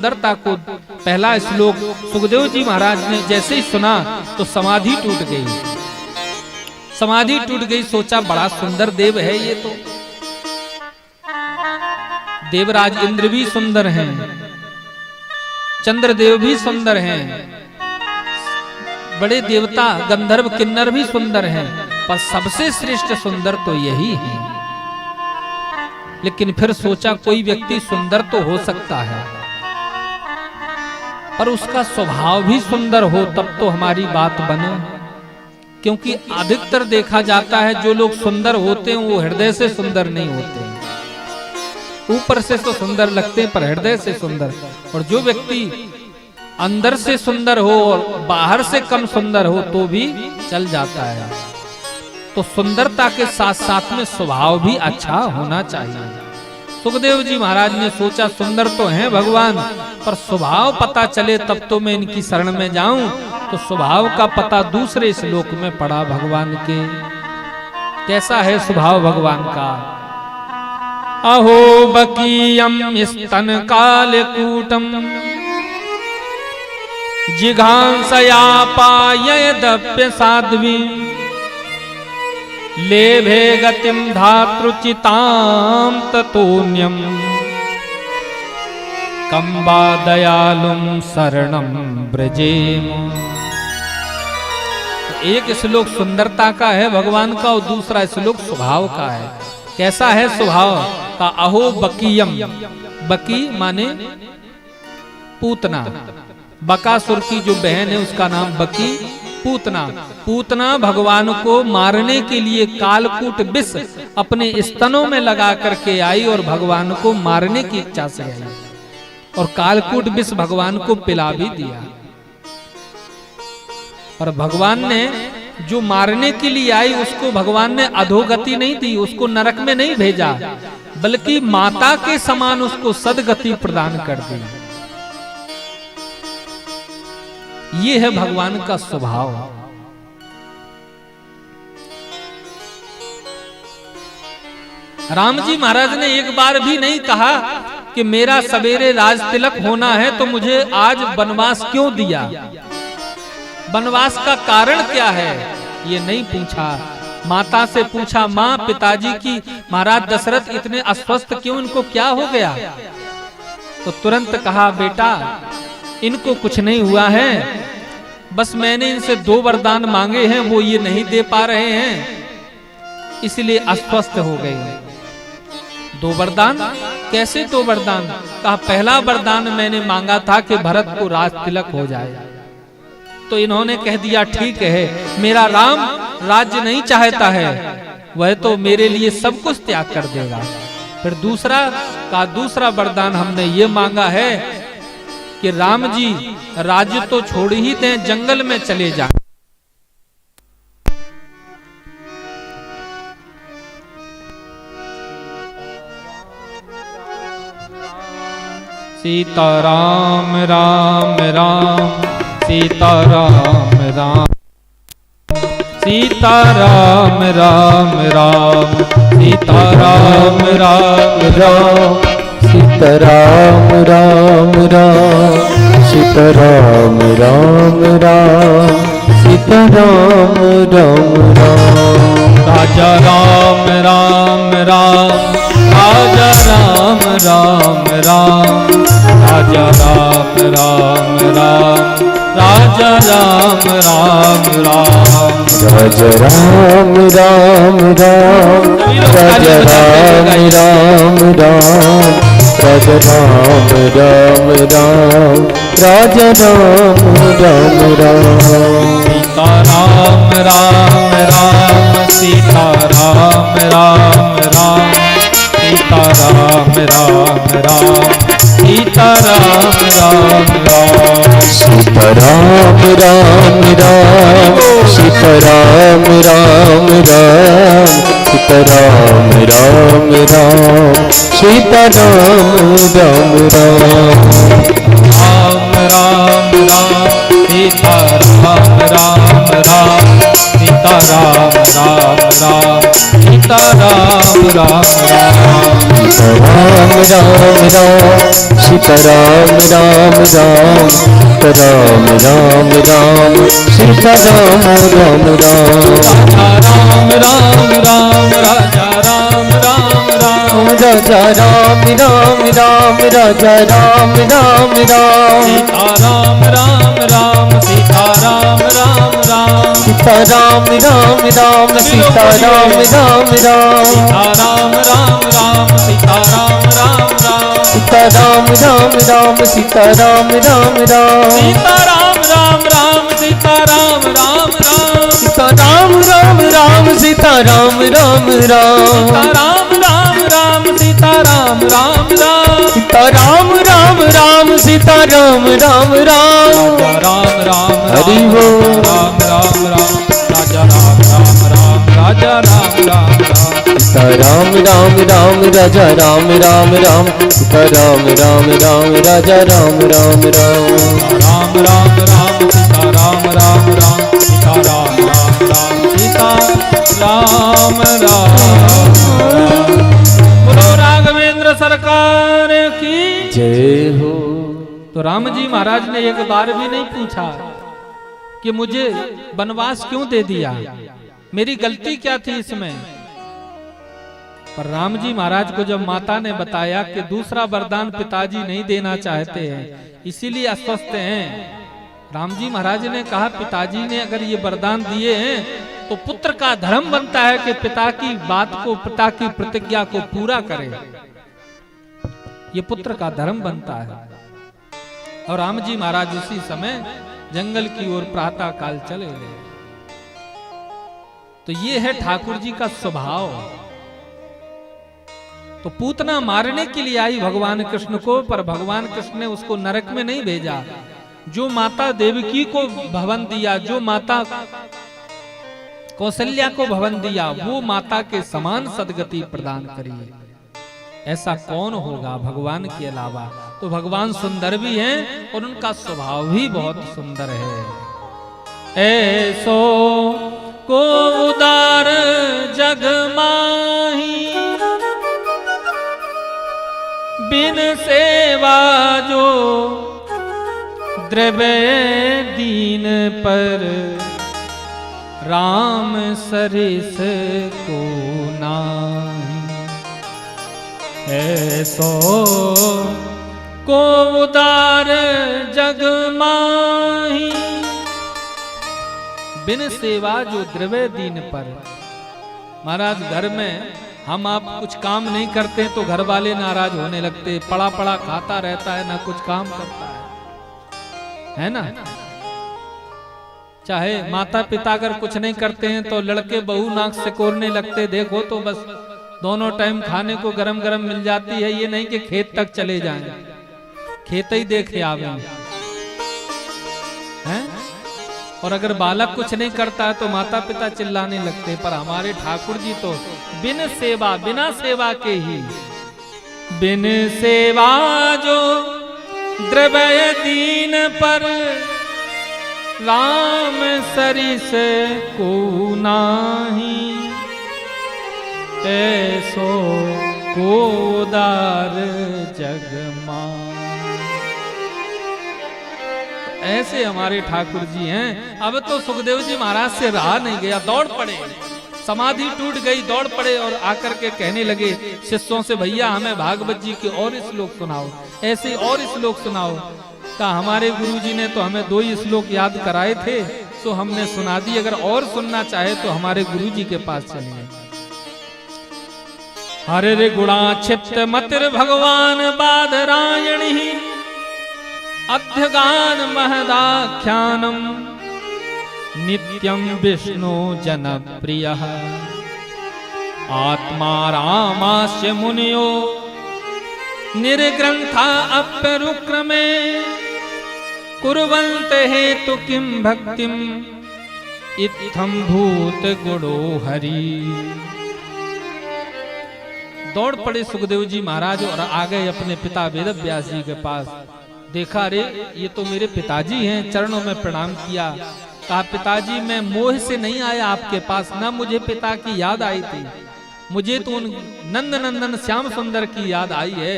सुंदरता को पहला श्लोक सुखदेव जी महाराज ने जैसे ही सुना तो समाधि टूट गई। समाधि टूट गई, सोचा बड़ा सुंदर देव है ये तो। देवराज इंद्र भी सुंदर हैं, चंद्रदेव भी सुंदर हैं, बड़े देवता गंधर्व किन्नर भी सुंदर हैं, पर सबसे श्रेष्ठ सुंदर तो यही है। लेकिन फिर सोचा कोई व्यक्ति सुंदर तो हो सकता है, पर उसका स्वभाव भी सुंदर हो तब तो हमारी बात बने। क्योंकि अधिकतर देखा जाता है जो लोग सुंदर होते हैं वो हृदय से सुंदर नहीं होते हैं। ऊपर से तो सुंदर लगते हैं पर हृदय से सुंदर। और जो व्यक्ति अंदर से सुंदर हो और बाहर से कम सुंदर हो तो भी चल जाता है। तो सुंदरता के साथ साथ में स्वभाव भी अच्छा होना चाहिए। सुखदेव जी महाराज ने सोचा सुंदर तो हैं भगवान, पर स्वभाव पता चले तब तो मैं इनकी शरण में जाऊं। तो स्वभाव का पता दूसरे श्लोक में पड़ा भगवान के। कैसा है स्वभाव भगवान का? अहो बकीयम स्तन कालकूटम जिघांसया पायदप्य साध्वी लेभे गतिम धातृचितां ततोन्यम कंबा दयालुम शरणम ब्रजेम। एक श्लोक सुंदरता का है भगवान का और दूसरा श्लोक स्वभाव का है। कैसा है स्वभाव का? अहो बकीयम, बकी माने पूतना, बकासुर की जो बहन है उसका नाम बकी। पूतना, पूतना भगवान को मारने के लिए कालकूट विष अपने स्तनों में लगा करके आई और भगवान को मारने की इच्छा से आई, और कालकूट विष भगवान को पिला भी दिया। पर भगवान ने जो मारने के लिए आई उसको भगवान ने अधोगति नहीं दी, उसको नरक में नहीं भेजा, बल्कि माता के समान उसको सदगति प्रदान कर दी। ये है भगवान का स्वभाव। राम जी महाराज ने एक बार भी नहीं कहा कि मेरा सवेरे राज तिलक होना है तो मुझे आज वनवास क्यों दिया, वनवास का कारण क्या है, ये नहीं पूछा। माता से पूछा, माँ पिताजी की महाराज दशरथ इतने अस्वस्थ क्यों, इनको क्या हो गया? तो तुरंत कहा, बेटा इनको कुछ नहीं हुआ है, बस मैंने इनसे 2 वरदान मांगे हैं, वो ये नहीं दे पा रहे हैं, इसलिए अस्वस्थ हो गए। 2 वरदान? कैसे 2 वरदान? कहा पहला वरदान मैंने मांगा था कि भरत को राज तिलक हो जाए, तो इन्होंने कह दिया ठीक है, मेरा राम राज्य नहीं चाहता है, वह तो मेरे लिए सब कुछ त्याग कर देगा। फिर दूसरा वरदान हमने ये मांगा है कि राम जी राज्य तो छोड़ ही दें, जंगल में चले जाएं। सीताराम राम राम सीताराम राम सीताराम राम राम सीताराम राम राम सीताराम राम राम सीताराम राम राम सीताराम राम राम। राजा राम राम राम राजा राम राम राम राजा राम राम राम राजा राम राम राम राजा राम राम राम राजा राम राम राम राजा राम राम राम राजा राम राम राम। सीताराम राम राम सीताराम राम राम सीताराम राम राम सीताराम राम राम सीताराम राम राम सीताराम राम राम सीताराम राम राम सीताराम राम राम। राम राम राम सीताराम राम राम सीताराम राम राम सीताराम राम राम राम राम राम सीताराम राम राम सीताराम राम राम सीताराम राम राम राजा राम राम राम राजा राम राम राजा राम राम राम सीताराम राम राम सीताराम राम राम सीताराम राम राम सीताराम राम राम सीताराम राम राम सीताराम राम राम सीताराम राम राम सीताराम राम राम सीताराम राम राम सीताराम राम राम सीताराम राम राम सीताराम राम राम सीताराम राम राम सीताराम राम राम राम राम हरि बोल राम राम राम राजा राम राम राम राजा राम राम राम सीताराम राम राम राजा राम राम राम सीताराम राम राम राजा राम राम राम राम राम राम सीताराम राम राम सीताराम राम राम सीता राम राम बोलो राघवेंद्र सरकार की जय हो। तो राम जी महाराज ने एक बार भी नहीं पूछा कि मुझे वनवास क्यों दे दिया, मेरी गलती क्या थी इसमें। पर राम जी महाराज को जब माता ने बताया कि दूसरा वरदान पिताजी नहीं देना चाहते हैं इसीलिए अस्वस्थ हैं, राम जी महाराज ने कहा पिताजी ने अगर ये वरदान दिए हैं तो पुत्र का धर्म बनता है कि पिता की बात को, पिता की प्रतिज्ञा को पूरा करे, ये पुत्र का धर्म बनता है। और राम जी महाराज उसी समय जंगल की ओर प्रातः काल चले गए। तो ये है ठाकुर जी का स्वभाव। तो पूतना मारने के लिए आई भगवान कृष्ण को, पर भगवान कृष्ण ने उसको नरक में नहीं भेजा। जो माता देवकी को भवन दिया, जो माता कौशल्या को भवन दिया, वो माता के समान सदगति प्रदान करी। ऐसा कौन होगा भगवान के अलावा। तो भगवान सुंदर भी हैं और उनका स्वभाव भी बहुत सुंदर है। ऐसो को उदार जग माही, बिन सेवा जो द्रव्य दीन पर, राम सरिस को नाही। ऐसो को उदार जग माही, बिन सेवा जो द्रव्य दीन पर। महाराज घर में हम आप कुछ काम नहीं करते तो घर वाले नाराज होने लगते, पड़ा पड़ा खाता रहता है ना कुछ काम करता है ना। चाहे माता पिता अगर कुछ नहीं करते हैं तो लड़के बहू नाक से कोरने लगते, देखो तो बस दोनों टाइम खाने को गरम गरम मिल जाती है, ये नहीं कि खेत तक चले जाएं, खेत ही देखे आवे हैं। और अगर बालक कुछ नहीं करता है तो माता पिता चिल्लाने लगते। पर हमारे ठाकुर जी तो बिन सेवा, बिना सेवा के ही, बिन सेवा जो द्रव्य दीन पर, राम सरिस को नाही। ऐसो को उदार जग मां। ऐसे हमारे ठाकुर जी हैं। अब तो सुखदेव जी महाराज से रहा नहीं गया, दौड़ पड़े, समाधि टूट गई, दौड़ पड़े और आकर के कहने लगे शिष्यों से, भैया हमें भागवत जी के और श्लोक सुनाओ, ऐसे और श्लोक सुनाओ। कहा हमारे गुरुजी ने तो हमें 2 ही श्लोक याद कराए थे, सो हमने सुना दी, अगर और सुनना चाहे तो हमारे गुरुजी के पास चलिए। हरे रे गुणा चित्त मतिर भगवान बादरायण ही, अध्यगान महदाख्यानम नित्यं विष्णु जनप्रियः। आत्मा रामास्य मुनियो निर्ग्रंथा अप्यनुक्रमे, कुर्वन्ते हेतु किं भक्तिम इत्थं भूत गुणो हरि। दौड़ पड़े सुखदेव जी महाराज और आ गए अपने पिता वेदव्यास जी के पास। देखा रे ये तो मेरे पिताजी हैं, चरणों में प्रणाम किया। कहा पिताजी मैं मोह से नहीं आया आपके पास, ना मुझे पिता की याद आई थी, मुझे तो उन नंद नंदन श्याम सुंदर की याद आई है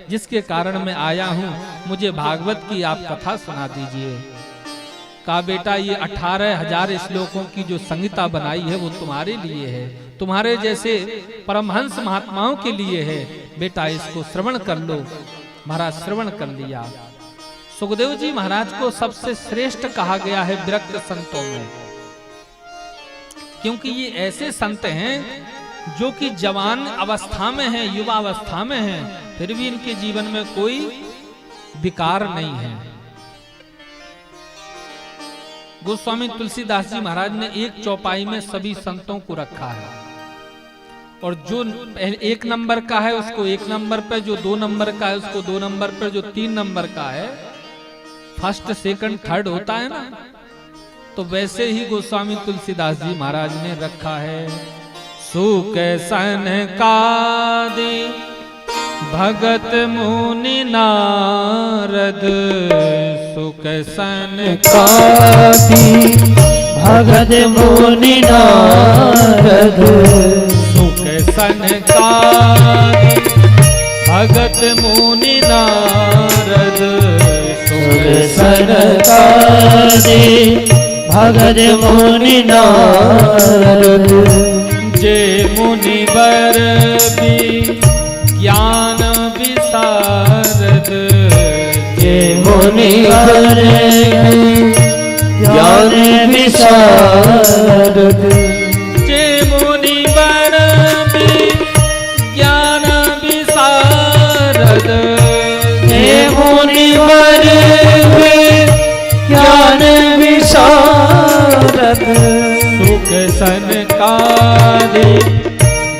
जिसके कारण मैं आया हूँ, मुझे भागवत की आप कथा सुना दीजिए। कहा बेटा ये 18,000 श्लोकों की जो संहिता बनाई है वो तुम्हारे लिए है, तुम्हारे जैसे परमहंस महात्माओं के लिए है, बेटा इसको श्रवण कर लो। महाराज श्रवण कर लिया। सुखदेव जी महाराज को सबसे श्रेष्ठ कहा गया है विरक्त संतों में, क्योंकि ये ऐसे संत हैं जो कि जवान अवस्था में हैं, युवा अवस्था में हैं, फिर भी इनके जीवन में कोई विकार नहीं है। गोस्वामी तुलसीदास जी महाराज ने एक चौपाई में सभी संतों को रखा है, और जो 1 नंबर का है उसको 1 नंबर पे, जो 2 नंबर का है उसको 2 नंबर पे, जो 3 नंबर का है, फर्स्ट सेकंड थर्ड होता है ना, तो वैसे ही गोस्वामी तुलसीदास जी महाराज ने रखा है। सुख सनकादि भगत मुनि नारद, सुख सनकादि भगत मुनि नारद, सुख सनकादि भगत मुनि नारद, सुख सनकादि भगत मुनि नारद, जे मुनिवर भी ज्ञान विशारद, जे मुनिवर ज्ञान विशारद, जे मुनिवर भी ज्ञान विशारद, जे मुनिवर ज्ञान विशारद, सुख सनकादि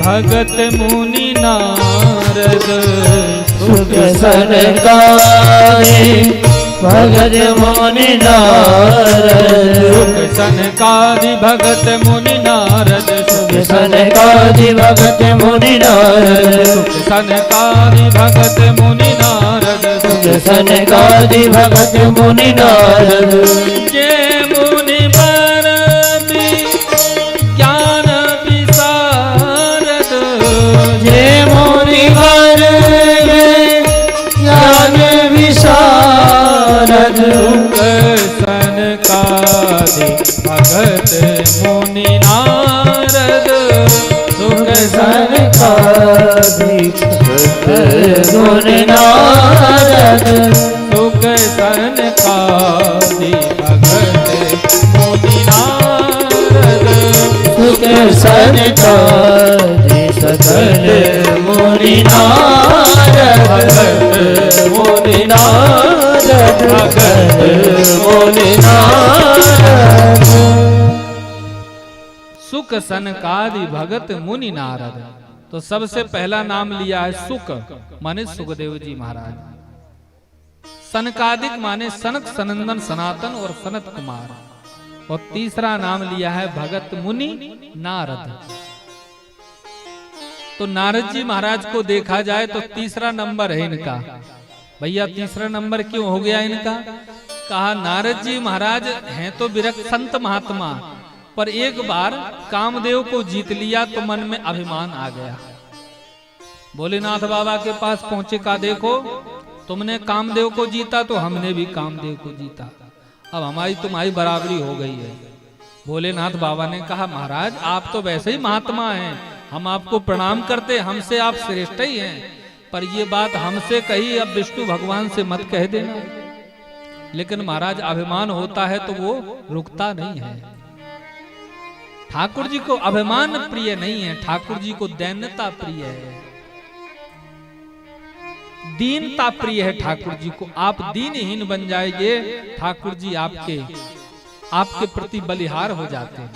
भगत मुनि नारद, सुख सनकादि भगत मुनि नारद, सुख सनकादि भगत मुनि नारद, सुख सनकादि भगत मुनि नारद, सुख सनकादि भगत मुनि नारद, सुख सनकादि भगत मुनि नारद, जे मुनिवर भी ज्ञान विशारद, जे मुनिवर ज्ञान विशारद, सुख सनकादि भगत मुनि नारद, सुख सनकादि भगत मुनि नारद, सुख सनकादि भगत मुनि नारद, सुख सनकादि सकल मुनि नारद, मुनि नारद, भगत मुनि नारद, सुख सनकादि भगत मुनि नारद। तो सबसे पहला नाम लिया है सुक, माने सुखदेव जी महाराज। सनकादिक माने सनक, सनंदन, सनातन और सनत कुमार। और तीसरा नाम लिया है भगत मुनि नारद। तो नारद जी महाराज को देखा जाए तो तीसरा नंबर है इनका। भैया तीसरा नंबर क्यों हो गया इनका? कहा नारद जी महाराज हैं तो विरक्त संत महात्मा, पर एक बार कामदेव को जीत लिया तो मन में अभिमान आ गया। भोलेनाथ बाबा के पास पहुंचे, का देखो तुमने कामदेव को जीता तो हमने भी कामदेव को जीता, अब हमारी तुम्हारी बराबरी हो गई है। भोलेनाथ बाबा ने कहा महाराज आप तो वैसे ही महात्मा हैं, हम आपको प्रणाम करते, हमसे आप श्रेष्ठ ही हैं, पर ये बात हमसे कही, अब विष्णु भगवान से मत कह देना। लेकिन महाराज अभिमान होता है तो वो रुकता नहीं है। ठाकुर जी को अभिमान प्रिय नहीं है, ठाकुर जी को दैन्यता प्रिय है, दीनता प्रिय है ठाकुर जी को। आप दीनहीन बन जाएंगे, ठाकुर जी आपके प्रति बलिहार हो जाते हैं।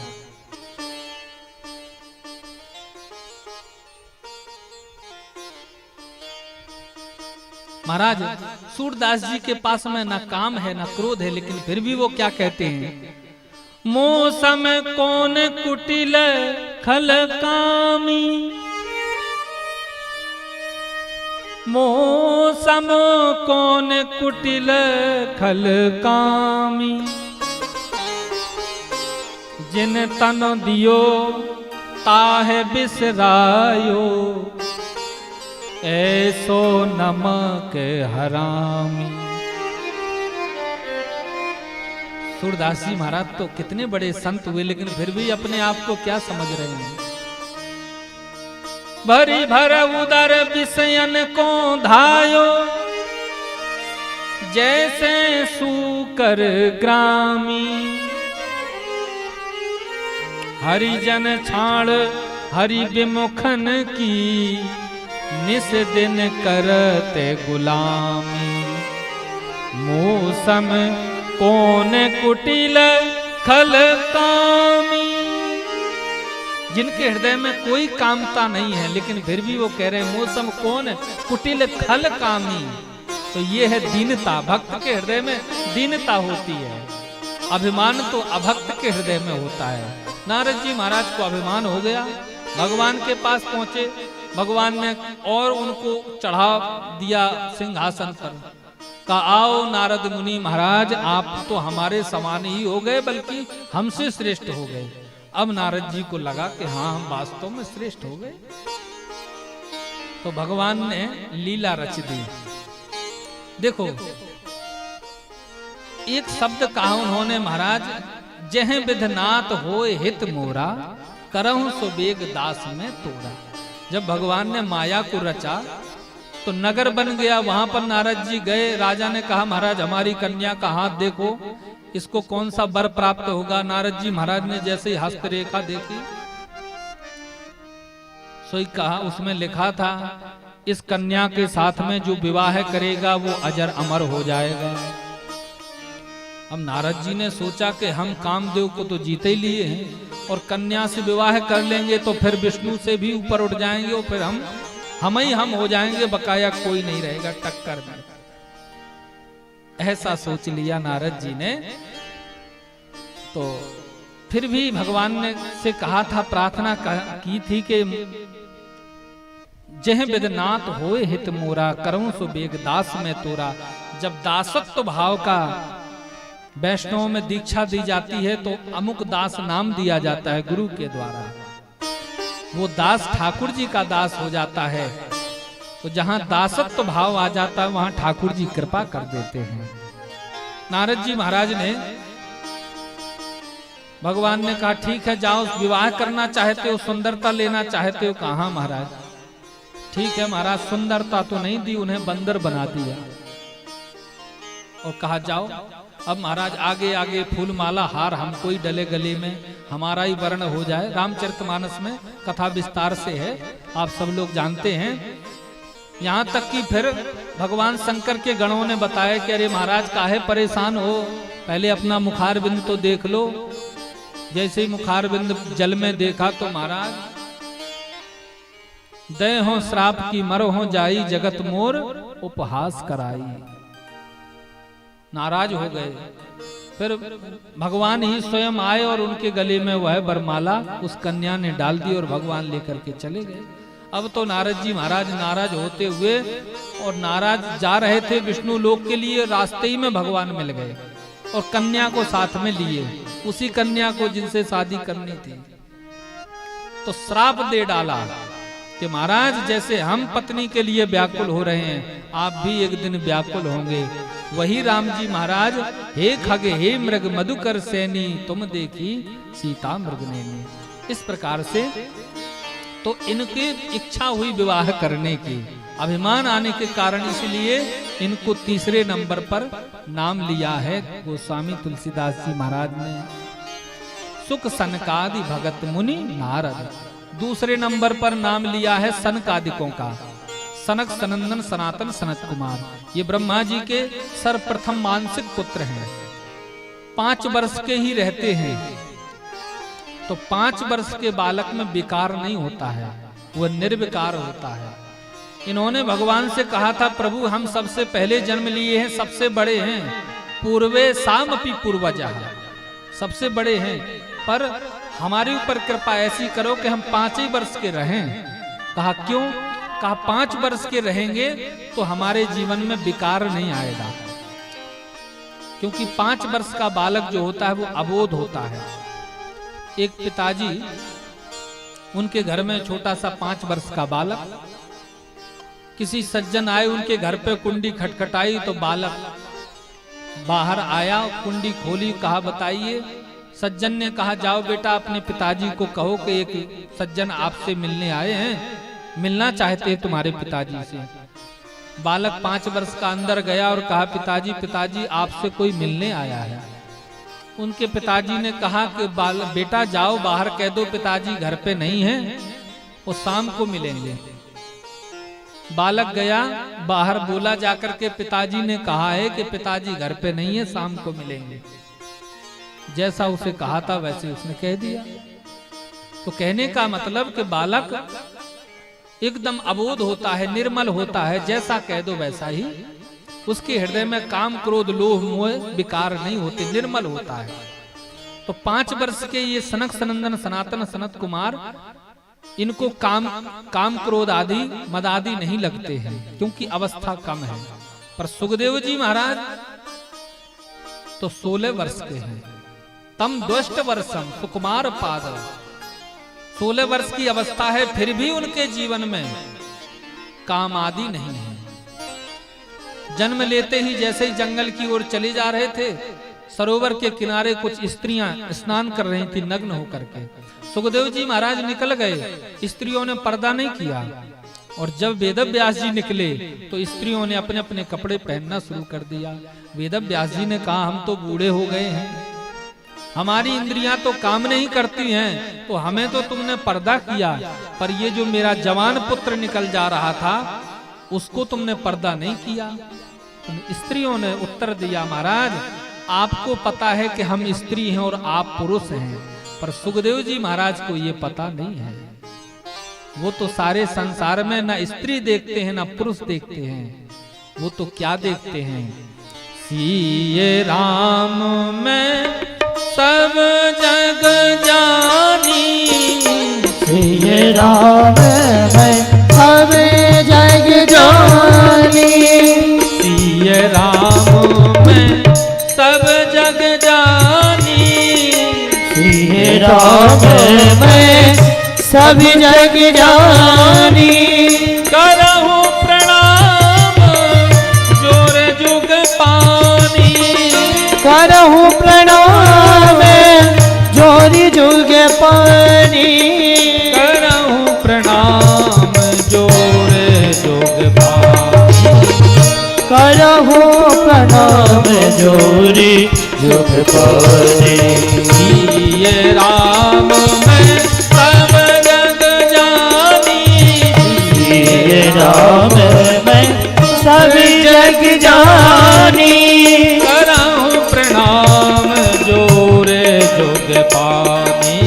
महाराज सूरदास जी के पास में ना काम है ना क्रोध है, लेकिन फिर भी वो क्या कहते हैं, मौसम कौन कुटिल खल कामी, मौसम कौन कुटिल खल कामी, जिन तन दियो ताहे बिसरायो, ऐसो नमक हरामी। सूरदास जी महाराज तो कितने बड़े संत हुए, लेकिन फिर भी अपने आप को क्या समझ रहे हैं। भरी भर उदर विषयन को धायो, जैसे सूकर ग्रामी। हरिजन छाड़ हरि विमुखन की, निस दिन करते गुलामी। मौसम कौन कुटिल खल कामी। जिनके हृदय में कोई कामता नहीं है, लेकिन फिर भी वो कह रहे हैं मौसम कौन कुटिल खल कामी। तो ये है दीनता। भक्त के हृदय में दीनता होती है। अभिमान तो अभक्त के हृदय में होता है। नारद जी महाराज को अभिमान हो गया, भगवान के पास पहुंचे, भगवान ने और उनको चढ़ा दिया सिंहासन पर। कहा आओ नारद मुनि महाराज, आप तो हमारे समान ही हो गए, बल्कि हमसे श्रेष्ठ हो गए। अब नारद जी को लगा कि हाँ, हम वास्तव में श्रेष्ठ हो गए। तो भगवान ने लीला रच दी। देखो, एक शब्द कहा उन्होंने महाराज, जह विधनाथ होए हित मोरा, करहु सो बेग दास में तोड़ा। जब भगवान ने माया को रचा तो नगर बन गया। वहां पर नारद जी गए, राजा ने कहा महाराज हमारी कन्या का हाथ देखो, इसको कौन सा वर प्राप्त होगा। नारद जी महाराज ने जैसे ही हस्तरेखा देखी, सोई कहा, उसमें लिखा था इस कन्या के साथ में जो विवाह करेगा वो अजर अमर हो जाएगा। अब नारद जी ने सोचा कि हम कामदेव को तो जीते ही लिए हैं, और कन्या से विवाह कर लेंगे तो फिर विष्णु से भी ऊपर उठ जाएंगे, और फिर हम हो जाएंगे, बकाया कोई नहीं रहेगा टक्कर में। ऐसा सोच लिया नारद जी ने। तो फिर भी भगवान ने से कहा था, प्रार्थना की थी कि जह विदनाथ होए हित मोरा, करऊं सो बेग दास में तोरा। जब दासत्व भाव का वैष्णव में दीक्षा दी जाती है तो अमुक दास नाम दिया जाता है गुरु के द्वारा। वो दास ठाकुर जी का दास हो जाता है। तो जहां दासत्व भाव आ जाता है वहां ठाकुर जी कृपा कर देते हैं। नारद जी महाराज ने, भगवान ने कहा ठीक है जाओ, विवाह करना चाहते हो, सुंदरता लेना चाहते हो। कहा महाराज, ठीक है महाराज, सुंदरता तो नहीं दी, उन्हें बंदर बना दिया। और कहा जाओ। अब महाराज आगे आगे फूलमाला हार हमको ही डले गले में, हमारा ही वर्ण हो जाए। रामचरितमानस में कथा विस्तार से है, आप सब लोग जानते हैं। यहाँ तक कि फिर भगवान शंकर के गणों ने बताया कि अरे महाराज काहे परेशान हो, पहले अपना मुखारबिंद तो देख लो। जैसे ही मुखारबिंद जल में देखा तो महाराज, दय हो श्राप की मरो हो जाई, जगत मोर उपहास कराई। नाराज हो गए। फिर भगवान ही स्वयं आए और उनके गले में वह वरमाला उस कन्या ने डाल दी और भगवान लेकर के चले गए। अब तो नारद जी महाराज नाराज होते हुए, और नाराज जा रहे थे विष्णु लोक के लिए, रास्ते ही में भगवान मिल गए और कन्या को साथ में लिए, उसी कन्या को जिनसे शादी करनी थी। तो श्राप दे डाला कि महाराज जैसे हम पत्नी के लिए व्याकुल हो रहे हैं, आप भी एक दिन व्याकुल होंगे। वही राम जी महाराज, हे खगे हे मृग मधुकर सैनी, तुम देखी सीता मृगनैनी। इस प्रकार से तो इनकी इच्छा हुई विवाह करने की, अभिमान आने के कारण इसलिए इनको तीसरे नंबर पर नाम लिया है गोस्वामी तुलसीदास जी महाराज ने। सुख सनकादि भगत मुनि नारद। दूसरे नंबर पर नाम लिया है सनकादिकों का, सनक सनंदन सनातन सनत कुमार। ये ब्रह्मा जी के सर्वप्रथम मानसिक पुत्र हैं। 5 वर्ष के ही रहते हैं। तो 5 वर्ष के बालक में विकार नहीं होता है, वह निर्विकार होता है। इन्होंने भगवान से कहा था, प्रभु हम सबसे पहले जन्म लिए हैं, सबसे बड़े हैं, पूर्वे सामपि पूर्वजा, सबसे बड़े हैं, पर हमारे ऊपर कृपा ऐसी करो कि हम 5 ही वर्ष के रहें। कहा क्यों? कहा 5 वर्ष के रहेंगे तो हमारे जीवन में विकार नहीं आएगा, क्योंकि 5 वर्ष का बालक जो होता है वो अबोध होता है। एक पिताजी, उनके घर में छोटा सा 5 वर्ष का बालक, किसी सज्जन आए, उनके घर पे कुंडी खटखटाई तो बालक बाहर आया, कुंडी खोली, कहा बताइए। सज्जन ने कहा जाओ बेटा अपने पिताजी को कहो कि एक सज्जन आपसे मिलने आए हैं, मिलना चाहते हैं तुम्हारे पिताजी से। बालक 5 वर्ष का अंदर गया और कहा पिताजी पिताजी आपसे कोई मिलने आया है। उनके पिताजी ने कहा कि बेटा जाओ बाहर कह दो पिताजी घर पे नहीं है, वो शाम को मिलेंगे। बालक गया बाहर, बोला जाकर के पिताजी ने कहा है कि पिताजी घर पे नहीं है, शाम को मिलेंगे। जैसा उसे कहा था वैसे उसने कह दिया। तो कहने का मतलब कि बालक एकदम अबोध होता है, निर्मल होता है, जैसा कह दो वैसा ही। उसके हृदय में काम क्रोध लोभ मोह विकार नहीं होते, निर्मल होता है। तो 5 वर्ष के ये सनक सनंदन सनातन सनत कुमार, इनको काम क्रोध आदि मद आदि नहीं लगते हैं, क्योंकि अवस्था कम है। पर सुखदेव जी महाराज तो 16 वर्ष के हैं। तम द्वष्ट वर्षम सुकुमार पाद, 16 वर्ष की अवस्था है, फिर भी उनके जीवन में काम आदि नहीं है। जन्म लेते ही जैसे ही जंगल की ओर चले जा रहे थे, सरोवर के किनारे कुछ स्त्रियां स्नान कर रही थी नग्न होकर के। सुखदेव जी महाराज निकल गए, स्त्रियों ने पर्दा नहीं किया। और जब वेदव्यास जी निकले तो स्त्रियों ने अपने अपने कपड़े पहनना शुरू कर दिया। वेदव्यास जी ने कहा हम तो बूढ़े हो गए हैं, हमारी इंद्रियां तो काम नहीं करती हैं, तो हमें तो तुमने पर्दा किया, पर ये जो मेरा जवान पुत्र निकल जा रहा था उसको तुमने पर्दा नहीं किया। स्त्रियों ने उत्तर दिया महाराज आपको पता है कि हम स्त्री हैं और आप पुरुष हैं, पर सुखदेव जी महाराज को ये पता नहीं है। वो तो सारे संसार में न स्त्री देखते हैं न पुरुष देखते हैं, वो तो क्या देखते हैं, सिए राम में सब जग जानी, सिए राम में सब जग जानी, सिए राम में सब जग जानी, सिए राम में सब जग जानी, करहु प्रणाम जोर जुग पानी, करहु प्रणाम जोरी जुग पानी, करहु प्रणाम जोर जुग पानी, करहु प्रणाम जोरी जुग पानी, सिए राम में सब जग जानी, सिए राम में सब जग जानी, करहु प्रणाम जोर जुग पानी,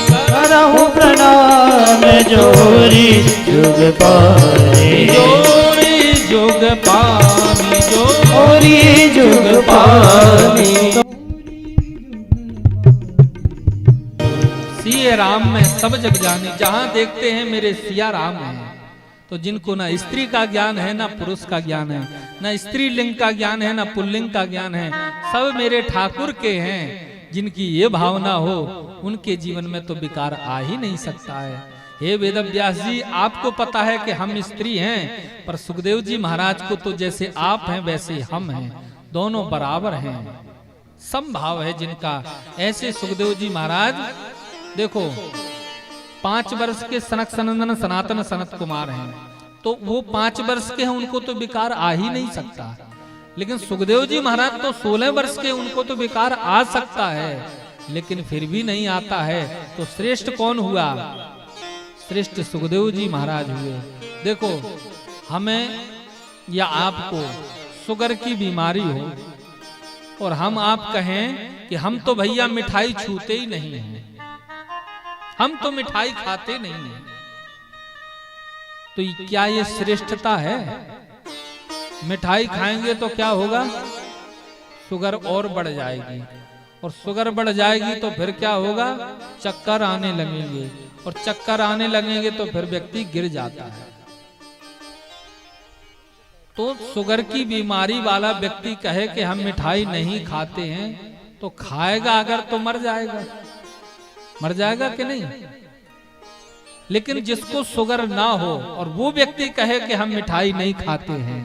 करहु प्रणाम जोरी जुग पानी, जोरी जुग पानी, जोरी जुग पानी। सिया राम में सब जग जानी, जहां देखते हैं मेरे सिया राम हैं। तो जिनको ना स्त्री का ज्ञान है ना पुरुष का ज्ञान है, ना स्त्री लिंग का ज्ञान है ना पुल्लिंग का ज्ञान है, सब मेरे ठाकुर के हैं। जिनकी ये भावना हो उनके जीवन में तो विकार आ ही नहीं सकता है। हे वेदव्यास जी आपको पता है कि हम स्त्री हैं, पर सुखदेव जी महाराज को तो जैसे आप हैं वैसे हम हैं, दोनों बराबर हैं, समभाव है जिनका। ऐसे सुखदेव जी महाराज देखो 5 वर्ष के सनक सनंदन सनातन सनत कुमार हैं, तो वो 5 वर्ष के हैं, उनको तो विकार आ ही नहीं सकता। लेकिन सुखदेव जी महाराज तो 16 वर्ष के, उनको तो विकार आ सकता है, लेकिन फिर भी नहीं आता है। तो श्रेष्ठ कौन हुआ? श्रेष्ठ सुखदेव जी महाराज हुए। देखो हमें या आपको शुगर की बीमारी हो और हम आप कहें कि हम तो भैया मिठाई छूते ही नहीं हैं, हम तो मिठाई खाते नहीं हैं, तो क्या ये श्रेष्ठता है? मिठाई खाएंगे तो क्या होगा? शुगर और बढ़ जाएगी, और शुगर बढ़ जाएगी तो फिर क्या होगा? चक्कर आने लगेंगे, और चक्कर आने लगेंगे तो फिर व्यक्ति गिर जाता है। तो शुगर की बीमारी वाला व्यक्ति कहे कि हम मिठाई नहीं खाते हैं, तो खाएगा अगर तो मर जाएगा, मर जाएगा कि नहीं? लेकिन जिसको शुगर ना हो और वो व्यक्ति कहे कि हम मिठाई नहीं खाते हैं,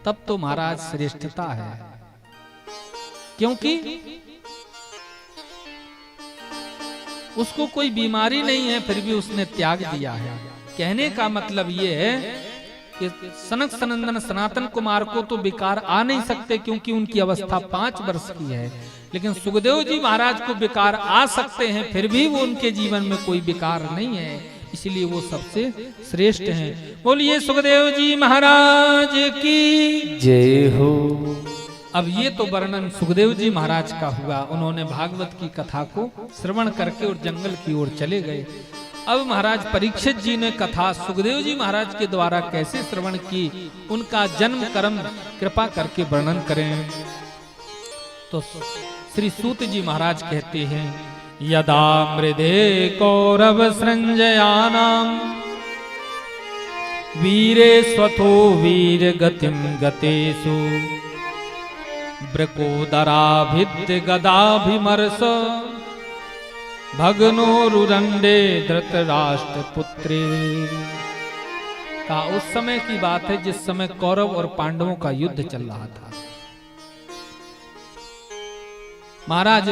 तब तो महाराज श्रेष्ठता है। क्योंकि उसको कोई बीमारी नहीं है, फिर भी उसने त्याग दिया है। कहने का मतलब ये है कि सनक सनंदन सनातन कुमार को तो विकार आ नहीं सकते, क्योंकि उनकी अवस्था 5 वर्ष की है। लेकिन सुखदेव जी महाराज को विकार आ सकते हैं, फिर भी वो उनके जीवन में कोई विकार नहीं है, इसलिए वो सबसे श्रेष्ठ हैं। बोलिए सुखदेव जी महाराज की जय हो। अब ये तो वर्णन सुखदेव जी महाराज का हुआ। उन्होंने भागवत की कथा को श्रवण करके और जंगल की ओर चले गए। अब महाराज परीक्षित जी ने कथा सुखदेव जी महाराज के द्वारा कैसे श्रवण की, उनका जन्म कर्म कृपा करके वर्णन करें। तो श्री सूत जी महाराज कहते हैं, यदा मृदे कौरव संजयानाम वीरे स्वथो वीर गतिम गतेषु ब्रकोदराभिद्य गदाभिमर्श भग्नोरुरंडे धृतराष्ट्र पुत्रे। का उस समय की बात है जिस समय कौरव और पांडवों का युद्ध चल रहा था। महाराज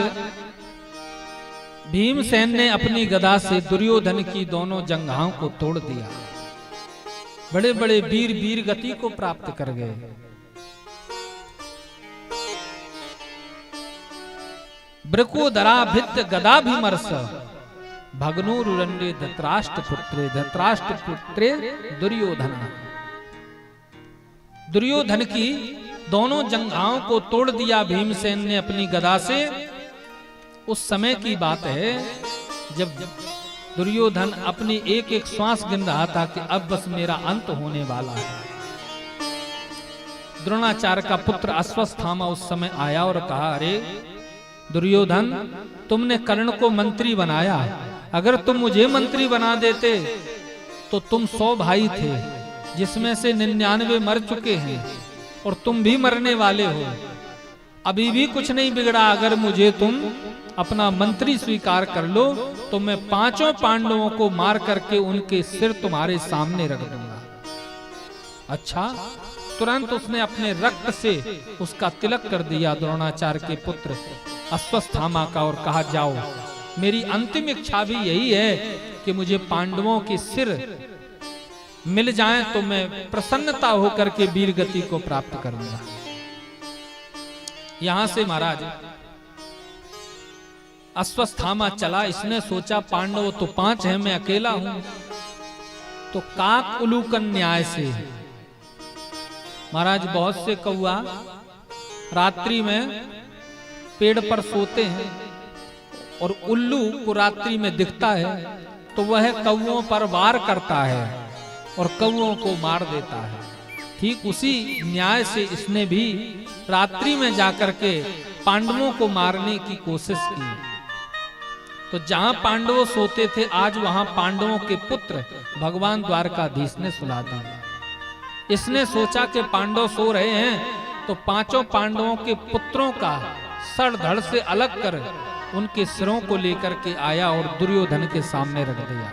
भीमसेन ने अपनी गदा से दुर्योधन की दोनों जंघाओं को तोड़ दिया। बड़े बड़े वीर वीर गति को प्राप्त कर गए। ब्रकोदराभिद्य गदाभिमर्श भग्नोरुरंडे धृतराष्ट्र पुत्रे। धृतराष्ट्र पुत्रे दुर्योधन। दुर्योधन की दोनों जंघाओं को तोड़ दिया भीमसेन ने अपनी गदा से। उस समय की बात है जब दुर्योधन अपनी एक एक श्वास गिन रहा था कि अब बस मेरा अंत होने वाला है। द्रोणाचार्य का पुत्र अश्वत्थामा उस समय आया और कहा, अरे दुर्योधन, तुमने कर्ण को मंत्री बनाया, अगर तुम मुझे मंत्री बना देते तो तुम 100 भाई थे, जिसमें से 99 मर चुके हैं और तुम भी मरने वाले हो। अभी भी कुछ नहीं बिगड़ा। अगर मुझे तुम अपना मंत्री स्वीकार कर लो तो मैं 5 पांडवों को मार करके उनके सिर तुम्हारे सामने रख दूंगा। अच्छा, तुरंत उसने अपने रक्त से उसका तिलक कर दिया द्रोणाचार्य के पुत्र अश्वत्थामा का और कहा, जाओ, मेरी अंतिम इच्छा भी यही है कि मुझे पांडवों के सिर मिल जाएं तो मैं प्रसन्नता होकर के वीर गति को प्राप्त करूंगा। यहां से महाराज अश्वत्थामा चला। इसने सोचा पांडव तो 5 हैं, मैं अकेला हूं, तो काक उलूकन न्याय से महाराज बहुत से कौआ रात्रि में पेड़ पर सोते हैं और उल्लू को रात्रि में दिखता है तो वह कौओं पर वार करता है और कौओं को मार देता है। ठीक उसी न्याय से इसने भी रात्रि में जाकर के पांडवों को मारने की कोशिश की। तो जहां पांडव सोते थे आज वहां पांडवों के पुत्र भगवान द्वारकाधीश ने सुला दिया। इसने सोचा कि पांडव सो रहे हैं तो 5 पांडवों के पुत्रों का सर धड़ से अलग कर उनके सिरों को लेकर के आया और दुर्योधन के सामने रख दिया।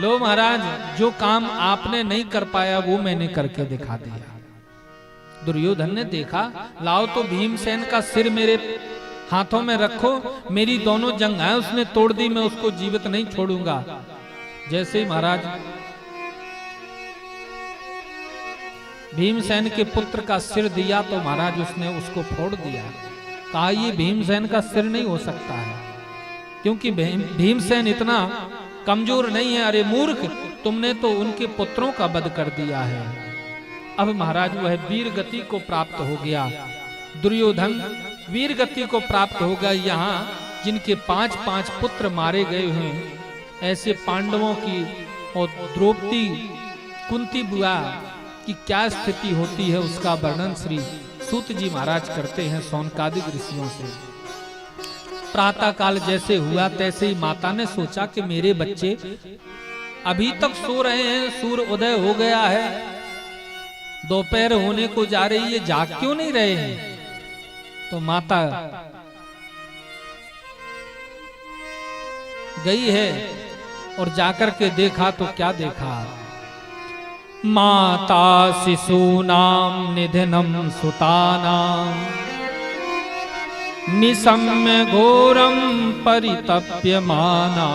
लो महाराज, जो काम आपने नहीं कर पाया वो मैंने करके दिखा दिया। दुर्योधन ने देखा, लाओ तो भीमसेन का सिर मेरे हाथों में रखो, मेरी दोनों जंघाएं उसने तोड़ दी, मैं उसको जीवित नहीं छोड़ूंगा। जैसे ही महाराज भीमसेन के पुत्र का सिर दिया तो महाराज उसने उसको फोड़ दिया। कहा, ये भीमसेन का सिर नहीं हो सकता है, क्योंकि भीमसेन इतना कमजोर नहीं है। अरे मूर्ख, तुमने तो उनके पुत्रों का वध कर दिया है। अब महाराज वह वीर गति को प्राप्त हो गया। दुर्योधन वीर गति को प्राप्त हो गया। यहाँ जिनके 5-5 पुत्र मारे गए हैं, ऐसे पांडवों की और द्रौपदी कुंती बुआ की क्या स्थिति होती है उसका वर्णन श्री सूत जी महाराज करते हैं सौनकादिक ऋषियों से। प्रातः काल जैसे हुआ तैसे ही माता ने सोचा कि मेरे बच्चे अभी तक सो रहे हैं, सूर्य उदय हो गया है, दोपहर होने को जा रही है, जाग क्यों नहीं रहे हैं। तो माता गई है और जाकर के देखा तो क्या देखा, माता शिशूनाम निधनम सुतानाम निशम्य घोरम परितप्यमाना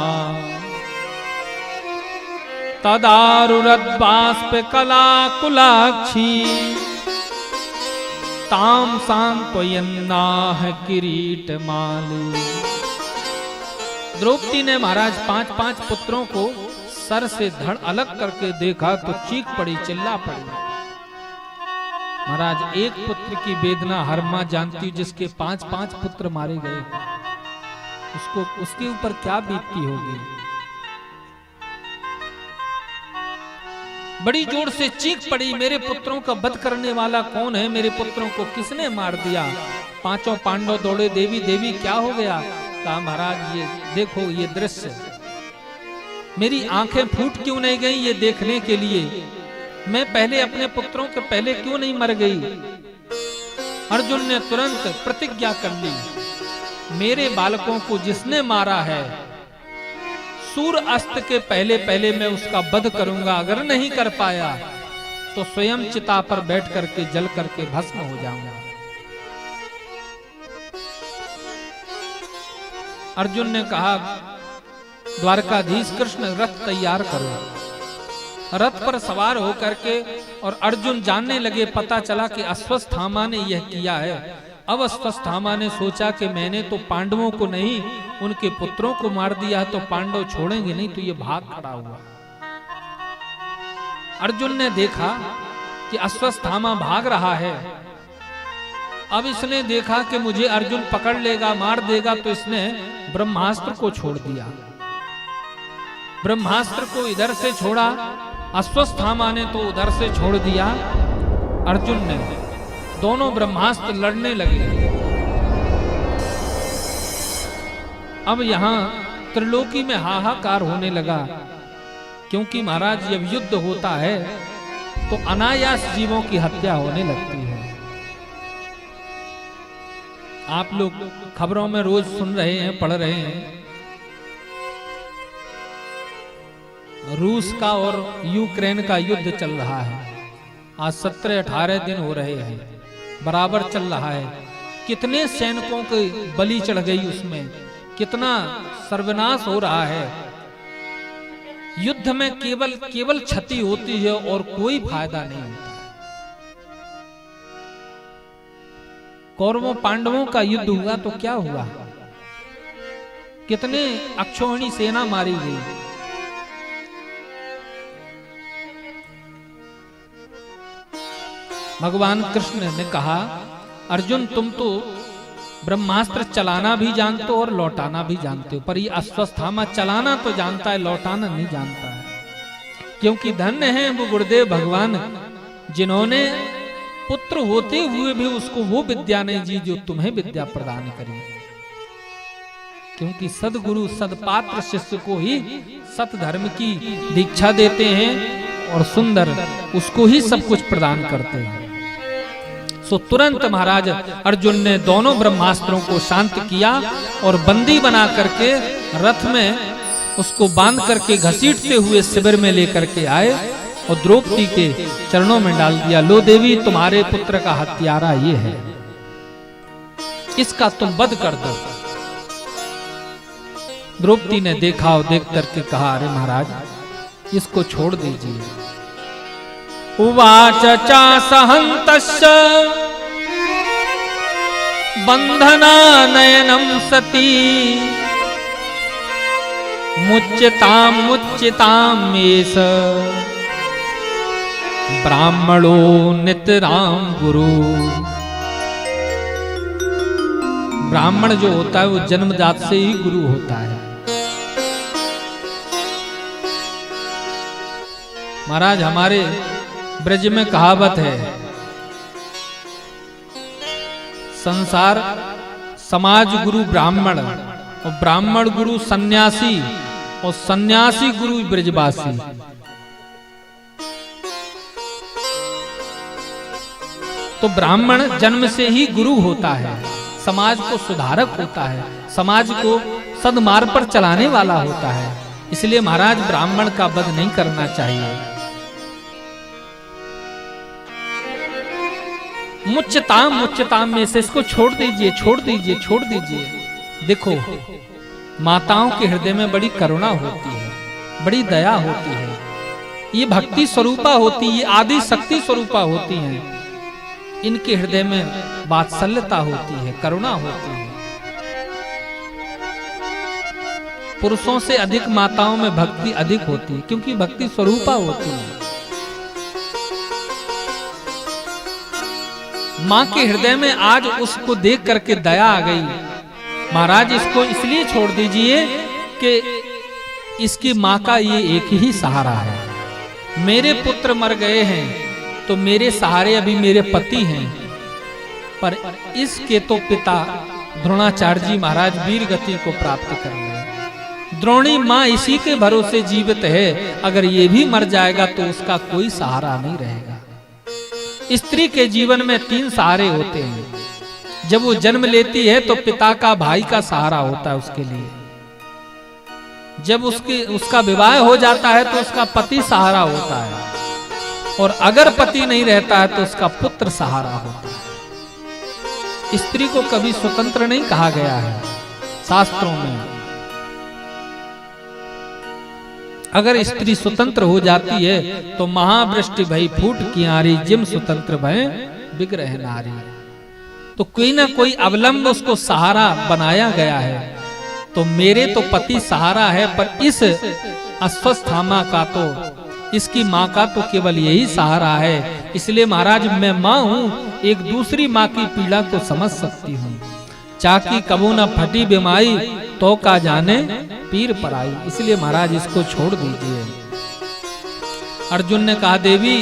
तदारुरद्बाष्प कलाकुलाक्षी ताम सांत्वयन्नाह किरीटमाली। द्रौपदी ने महाराज 5-5 पुत्रों को सर से धड़ अलग करके देखा तो चीख पड़ी, चिल्ला पड़ी। महाराज एक पुत्र की वेदना हर मां जानती, जिसके 5-5 पुत्र मारे गए उसको उसके ऊपर क्या बीतती होगी। बड़ी जोर से चीख पड़ी, मेरे पुत्रों का वध करने वाला कौन है, मेरे पुत्रों को किसने मार दिया। 5 पांडव दौड़े, देवी देवी क्या हो गया। कहा महाराज ये देखो ये दृश्य, मेरी आंखें फूट क्यों नहीं गई ये देखने के लिए, मैं पहले अपने पुत्रों के पहले क्यों नहीं मर गई। अर्जुन ने तुरंत प्रतिज्ञा कर ली, मेरे बालकों को जिसने मारा है सूर्य अस्त के पहले पहले मैं उसका वध करूंगा, अगर नहीं कर पाया तो स्वयं चिता पर बैठ करके जल करके भस्म हो जाऊंगा। अर्जुन ने कहा द्वारकाधीश कृष्ण रथ तैयार करो। रथ पर सवार होकर के और अर्जुन जानने लगे, पता चला कि अश्वत्थामा ने यह किया है। अब अश्वत्थामा ने सोचा कि मैंने तो पांडवों को नहीं उनके पुत्रों को मार दिया तो पांडव छोड़ेंगे नहीं, तो ये भाग खड़ा हुआ। अर्जुन ने देखा कि अश्वत्थामा भाग रहा है। अब इसने देखा कि मुझे अर्जुन पकड़ लेगा, मार देगा, तो इसने ब्रह्मास्त्र को छोड़ दिया। ब्रह्मास्त्र को इधर से छोड़ा, अश्वत्थामा ने तो उधर से छोड़ दिया। अर्जुन ने दोनों ब्रह्मास्त्र लड़ने लगे। अब यहां त्रिलोकी में हाहाकार होने लगा, क्योंकि महाराज जब युद्ध होता है तो अनायास जीवों की हत्या होने लगती है। आप लोग खबरों में रोज सुन रहे हैं, पढ़ रहे हैं, रूस का और यूक्रेन का युद्ध चल रहा है। आज 17-18 दिन हो रहे हैं, बराबर चल रहा है। कितने सैनिकों की बलि चढ़ गई उसमें, कितना सर्वनाश हो रहा है। युद्ध में केवल क्षति होती है और कोई फायदा नहीं होता। कौरवों पांडवों का युद्ध हुआ तो क्या हुआ, कितने अक्षौहिणी सेना मारी गई। भगवान कृष्ण ने कहा, अर्जुन तुम तो ब्रह्मास्त्र चलाना भी जानते हो और लौटाना भी जानते हो, पर ये अश्वत्थामा चलाना तो जानता है, लौटाना नहीं जानता है। क्योंकि धन्य है वो गुरुदेव भगवान जिन्होंने पुत्र होते हुए भी उसको वो विद्या नहीं दी जो तुम्हें विद्या प्रदान करी। क्योंकि सदगुरु सदपात्र शिष्य को ही सत धर्म की दीक्षा देते हैं और सुंदर उसको ही सब कुछ प्रदान करते हैं। सो तुरंत महाराज अर्जुन ने दोनों ब्रह्मास्त्रों को शांत किया और बंदी बना करके रथ में उसको बांध करके घसीटते हुए शिविर में लेकर के आए और द्रौपदी के चरणों में डाल दिया। लो देवी, तुम्हारे पुत्र का हत्यारा ये है, इसका तुम वध कर दो। द्रौपदी ने देखा और देख करके कहा, अरे महाराज इसको छोड़ दीजिए। उवाच चा सहन्तश्च बंधना नयनम सती मुच्यताम मेष ब्राह्मणो नितराम गुरु। ब्राह्मण जो होता है वो जन्मजात से ही गुरु होता है। महाराज हमारे ब्रज में कहावत है, संसार समाज गुरु ब्राह्मण और ब्राह्मण गुरु सन्यासी और सन्यासी गुरु ब्रजवासी। तो ब्राह्मण जन्म से ही गुरु होता है, समाज को सुधारक होता है, समाज को सदमार्ग पर चलाने वाला होता है। इसलिए महाराज ब्राह्मण का वध नहीं करना चाहिए। मुच्यताम में से इसको छोड़ दीजिए, छोड़ दीजिए, छोड़ दीजिए। देखो, माताओं के हृदय में बड़ी करुणा होती है, बड़ी दया होती है, ये भक्ति स्वरूपा होती है, ये आदि शक्ति स्वरूपा होती हैं। इनके हृदय में वात्सल्यता होती है, करुणा होती है। पुरुषों से अधिक माताओं में भक्ति अधिक होती है, क्योंकि भक्ति स्वरूपा होती है। मां के हृदय में आज उसको देख करके दया आ गई। महाराज इसको इसलिए छोड़ दीजिए कि इसकी मां का ये एक ही सहारा है। मेरे पुत्र मर गए हैं तो मेरे सहारे अभी मेरे पति हैं, पर इसके तो पिता द्रोणाचार्य जी महाराज वीर गति को प्राप्त कर गए। द्रोणी मां इसी के भरोसे जीवित है, अगर ये भी मर जाएगा तो उसका कोई सहारा नहीं रहेगा। स्त्री के जीवन में 3 सहारे होते हैं। जब वो जन्म लेती है तो पिता का, भाई का सहारा होता है उसके लिए। जब उसका विवाह हो जाता है तो उसका पति सहारा होता है, और अगर पति नहीं रहता है तो उसका पुत्र सहारा होता है। स्त्री को कभी स्वतंत्र नहीं कहा गया है शास्त्रों में। अगर स्त्री स्वतंत्र हो जाती है तो महावृष्टि भई फूट कियारी, जिम स्वतंत्र भय विग्रह नारी। तो कोई ना कोई अवलंब उसको सहारा बनाया गया है। तो मेरे तो पति सहारा है, पर इस अस्वस्थामा का तो, इसकी माँ का तो केवल यही सहारा है। इसलिए महाराज मैं माँ हूँ, एक दूसरी माँ की पीड़ा को समझ सकती हूँ। चाकी कबू न फटी बिमाई, तो का जाने पीर पराई। इसलिए महाराज इसको छोड़ दीजिए। अर्जुन ने कहा, देवी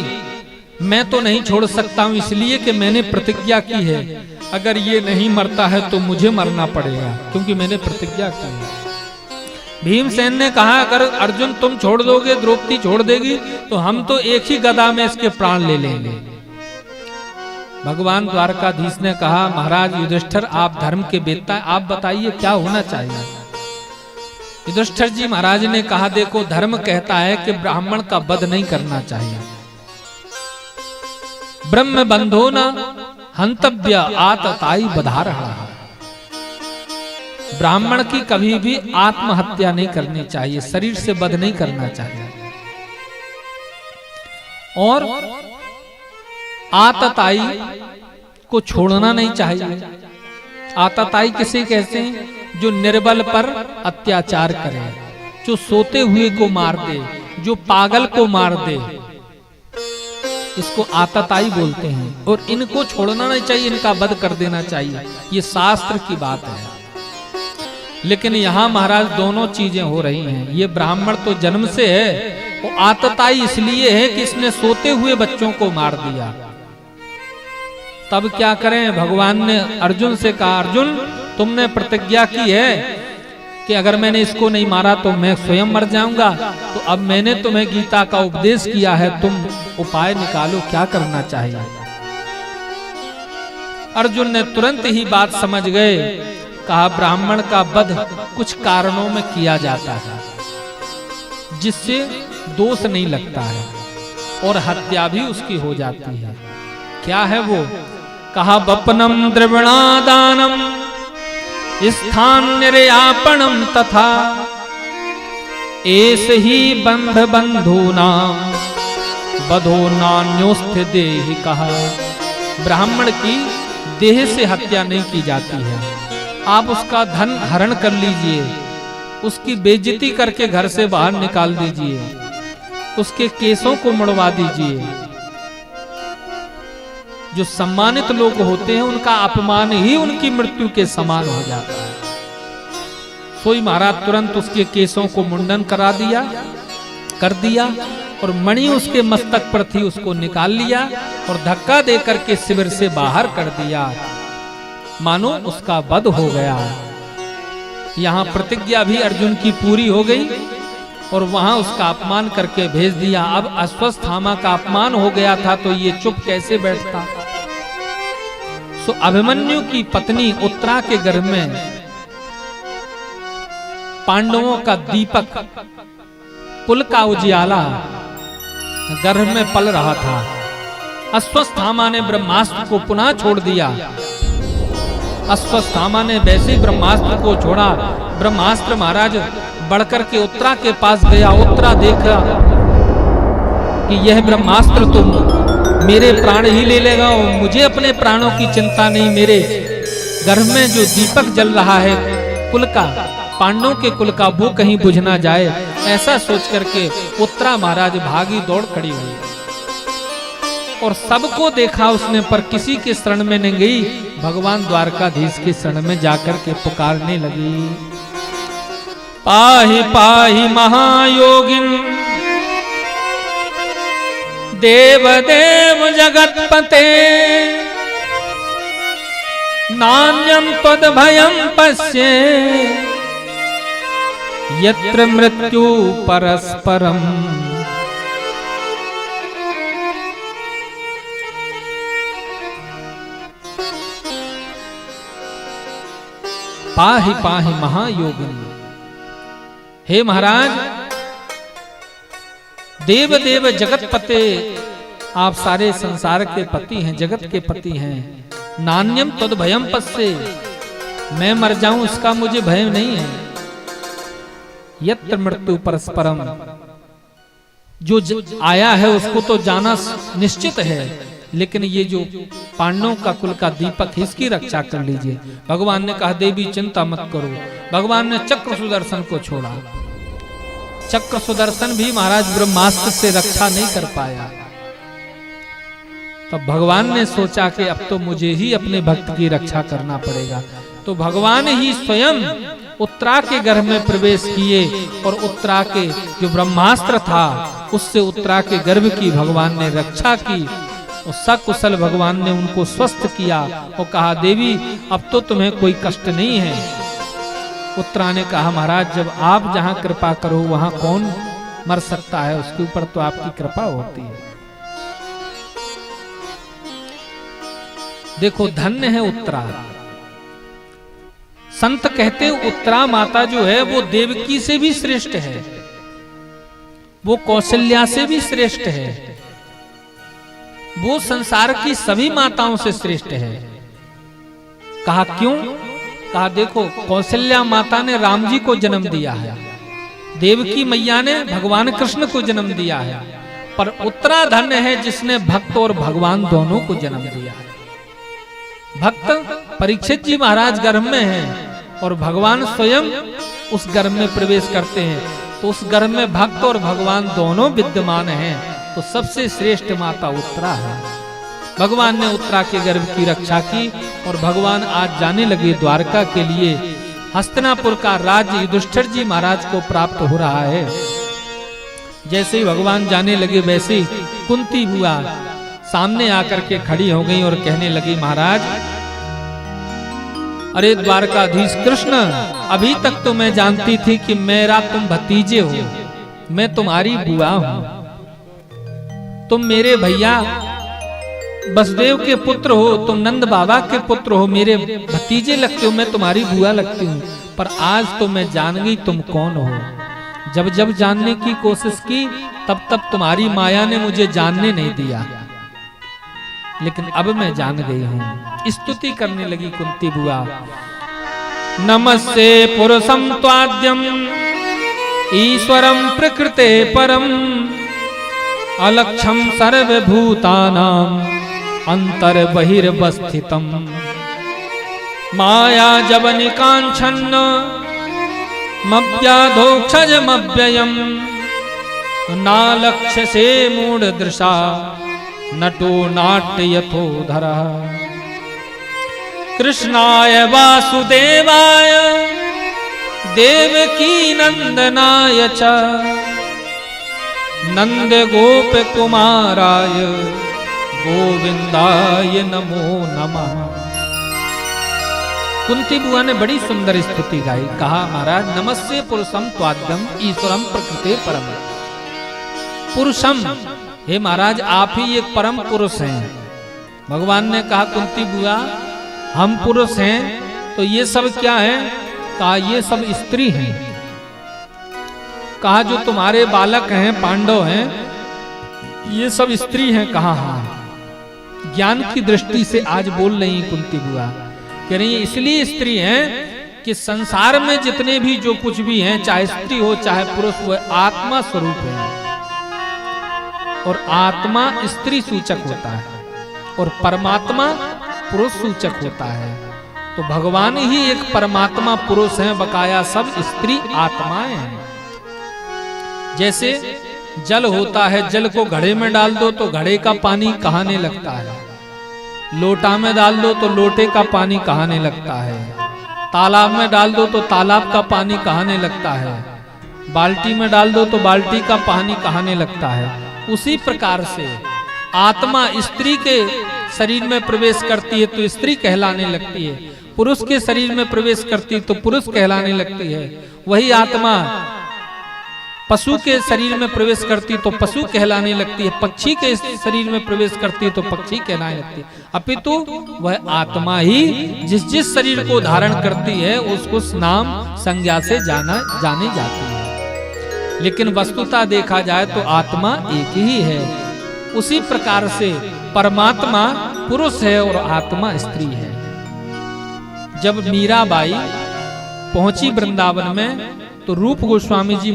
मैं तो नहीं छोड़ सकता हूँ, इसलिए कि मैंने प्रतिज्ञा की है, अगर ये नहीं मरता है तो मुझे मरना पड़ेगा, क्योंकि मैंने प्रतिज्ञा की है। भीमसेन ने कहा, अगर अर्जुन तुम छोड़ दोगे, द्रौपदी छोड़ देगी, तो हम तो एक ही गदा में इसके प्राण ले लेंगे। भगवान द्वारकाधीश ने कहा, महाराज युधिष्ठिर आप धर्म के वेत्ता, आप बताइए क्या होना चाहिए। युधिष्ठिर जी महाराज ने कहा, देखो धर्म कहता है कि ब्राह्मण का वध नहीं करना चाहिए। ब्रह्म बंधो न हंतव्य आतताई बधा रहा है। ब्राह्मण की कभी भी आत्महत्या नहीं करनी चाहिए, शरीर से वध नहीं करना चाहिए। और आतताई को छोड़ना नहीं चाहिए। आतताई किसे कहते हैं? जो निर्बल पर अत्याचार करे, जो सोते हुए को मार दे, जो पागल को मार दे, इसको आतताई बोलते हैं। और इनको छोड़ना नहीं चाहिए, इनका वध कर देना चाहिए। ये शास्त्र की बात है। लेकिन यहाँ महाराज दोनों चीजें हो रही हैं। ये ब्राह्मण तो जन्म से है, वो आतताई इसलिए है कि इसने सोते हुए बच्चों को मार दिया। तब क्या करें? भगवान ने अर्जुन से कहा, अर्जुन तुमने प्रतिज्ञा की है कि अगर मैंने इसको नहीं मारा तो मैं स्वयं मर जाऊंगा, तो अब मैंने तुम्हें गीता का उपदेश किया है, तुम उपाय निकालो, क्या करना चाहिए। अर्जुन ने तुरंत ही बात समझ गए। कहा, ब्राह्मण का वध कुछ कारणों में किया जाता है जिससे दोष नहीं लगता है, और हत्या भी उसकी हो जाती है। क्या है वो? कहा, वपनम द्रविणादानम स्थान निर्यापणम तथा एस ही बंध बंधूनाम बधो नान्योस्थ देहि। कहा, ब्राह्मण की देह से हत्या नहीं की जाती है। आप उसका धन हरण कर लीजिए, उसकी बेइज्जती करके घर से बाहर निकाल दीजिए, उसके केसों को मुड़वा दीजिए। जो सम्मानित लोग होते हैं उनका अपमान ही उनकी मृत्यु के समान हो जाता है। सोई महाराज तुरंत उसके केसों को मुंडन कर दिया और मणि उसके मस्तक पर थी, उसको निकाल लिया और धक्का देकर के शिविर से बाहर कर दिया, मानो उसका वध हो गया। यहाँ प्रतिज्ञा भी अर्जुन की पूरी हो गई और वहां उसका अपमान करके भेज दिया। अब अश्वस्थामा का अपमान हो गया था तो ये चुप कैसे बैठता। सो अभिमन्यु की पत्नी उत्तरा के गर्भ में पांडवों का दीपक कुल का उजियाला गर्भ में पल रहा था। अश्वत्थामा ने ब्रह्मास्त्र को पुनः छोड़ दिया। अश्वत्थामा ने वैसे ही ब्रह्मास्त्र को छोड़ा। ब्रह्मास्त्र महाराज बढ़कर के उत्तरा के पास गया। उत्तरा देखा कि यह ब्रह्मास्त्र तो मेरे प्राण ही ले लेगा और मुझे अपने प्राणों की चिंता नहीं। मेरे गर्भ में जो दीपक जल रहा है कुल का, पांडवों के कुल का, वो कहीं बुझ ना जाए। ऐसा सोच करके उत्तरा महाराज भागी दौड़ खड़ी हुई और सबको देखा उसने, पर किसी के शरण में नहीं गई। भगवान द्वारकाधीश के शरण में जाकर के पुकारने लगी, पाहि पाहि महायोगिन देव देव जगतपते, नान्यं त्वद्भयं पश्ये यत्र मृत्यु परस्परम। पाहि पाहि महायोगिनी, हे महाराज देव देव जगतपते, आप सारे संसार के पति हैं, जगत के पति हैं। नान्यम तद्भयम पश्ये, मैं मर जाऊं इसका मुझे भय नहीं है। यत्र मृत्यु परस्परम, जो आया है उसको तो जाना निश्चित है, लेकिन ये जो पांडवों का कुल का दीपक है इसकी रक्षा कर लीजिए। भगवान ने कहा देवी चिंता मत करो। भगवान ने चक्र सुदर्शन को छोड़ा। चक्र सुदर्शन भी महाराज ब्रह्मास्त्र से रक्षा नहीं कर पाया। तब भगवान ने सोचा कि अब तो मुझे ही अपने भक्त की रक्षा करना पड़ेगा। तो भगवान ही स्वयं उत्तरा के गर्भ में प्रवेश किए और उत्तरा के जो ब्रह्मास्त्र था उससे उत्तरा के गर्भ की भगवान ने रक्षा की और सकुशल भगवान ने उनको स्वस्थ किया और कहा देवी अब तो तुम्हें कोई कष्ट नहीं है। उत्तरा ने कहा महाराज जब आप जहां कृपा करो वहां कौन मर सकता है, उसके ऊपर तो आपकी कृपा होती है। देखो धन्य है उत्तरा। संत कहते उत्तरा माता जो है वो देवकी से भी श्रेष्ठ है, वो कौशल्या से भी श्रेष्ठ है, वो संसार की सभी माताओं से श्रेष्ठ है। कहा क्यों? कहा देखो कौशल्या माता ने राम जी को जन्म दिया है, देवकी मैया ने भगवान कृष्ण को जन्म दिया है, पर उत्तरा धन्य है जिसने भक्त और भगवान दोनों को जन्म दिया है। भक्त परीक्षित जी महाराज गर्भ में हैं और भगवान स्वयं उस गर्भ में प्रवेश करते हैं, तो उस गर्भ में भक्त और भगवान दोनों विद्यमान हैं, तो सबसे श्रेष्ठ माता उत्तरा है। भगवान ने उत्तरा के गर्भ की रक्षा की और भगवान आज जाने लगे द्वारका के लिए। हस्तिनापुर का राज्य युधिष्ठिर जी महाराज को प्राप्त हो रहा है। जैसे ही भगवान जाने लगे वैसे ही कुंती बुआ सामने आकर के खड़ी हो गई और कहने लगी महाराज अरे द्वारकाधीश कृष्ण, अभी तक तो मैं जानती थी कि मेरा तुम भतीजे हो, मैं तुम्हारी बुआ हूं, तुम मेरे भैया वसुदेव के पुत्र हो, तुम नंद बाबा के पुत्र हो, मेरे भतीजे लगते हो, मैं तुम्हारी बुआ लगती हूँ, पर आज तो मैं जान गई तुम कौन हो। जब जब जानने की कोशिश की तब तब तुम्हारी माया ने मुझे जानने नहीं दिया, लेकिन अब मैं जान गई हूँ। स्तुति करने लगी कुंती बुआ। नमस्ते पुरुषं त्वाद्यं ईश्वरं प्रकृते परम अलक्षं सर्वभूतानां अंतर्बहिर्वस्थितं माया जवनिकांक्षन्न मव्याधोक्षजमव्ययं नालक्ष्यसे मूढदृशा नटो नाट्य यथोधरः कृष्णाय वासुदेवाय देवकी नंदनाय च नंद गोप कुमाराय गोविंदाय नमो नमः। कुंती बुआ ने बड़ी सुंदर स्तुति गाई। कहा महाराज नमस्ते पुरुषम त्वाद्यम ईश्वरम प्रकृते परम। पुरुषम, हे महाराज आप ही एक परम पुरुष हैं। भगवान ने कहा कुंती बुआ हम पुरुष हैं तो ये सब क्या है? कहा ये सब स्त्री हैं। कहा जो तुम्हारे बालक हैं पांडव हैं ये सब स्त्री हैं। कहा हाँ, ज्ञान की दृष्टि से आज बोल रही कुंती बुआ, कह रही इसलिए स्त्री हैं कि संसार में जितने भी जो कुछ भी हैं, चाहे स्त्री हो चाहे पुरुष हो, आत्मा स्वरूप है। और आत्मा स्त्री सूचक होता है और परमात्मा पुरुष सूचक होता है। तो भगवान ही एक परमात्मा पुरुष हैं, बकाया सब स्त्री आत्माएं हैं। जैसे जल होता है, जल को घड़े में डाल दो तो घड़े का पानी कहाने लगता है, लोटा में डाल दो तो लोटे का पानी कहाने लगता है, तालाब में डाल दो तो तालाब का पानी कहाने लगता है, बाल्टी में डाल दो तो बाल्टी का पानी कहाने लगता है। उसी प्रकार से आत्मा स्त्री के शरीर में प्रवेश करती है तो स्त्री कहलाने लगती है, पुरुष के शरीर में प्रवेश करती है तो पुरुष कहलाने लगती है। वही आत्मा पशु के शरीर में प्रवेश करती तो पशु कहलाने लगती है, पक्षी के शरीर में प्रवेश करती है तो पक्षी कहलाने लगती है। अपितु वह आत्मा ही जिस जिस शरीर को धारण करती है उसको नाम संज्ञा से जानी जाती है। लेकिन वस्तुतः देखा जाए तो आत्मा एक ही है। उसी प्रकार से परमात्मा पुरुष है और आत्मा स्त्री है। जब मीराबाई पहुंची वृंदावन में तो रूप गोस्वामी जी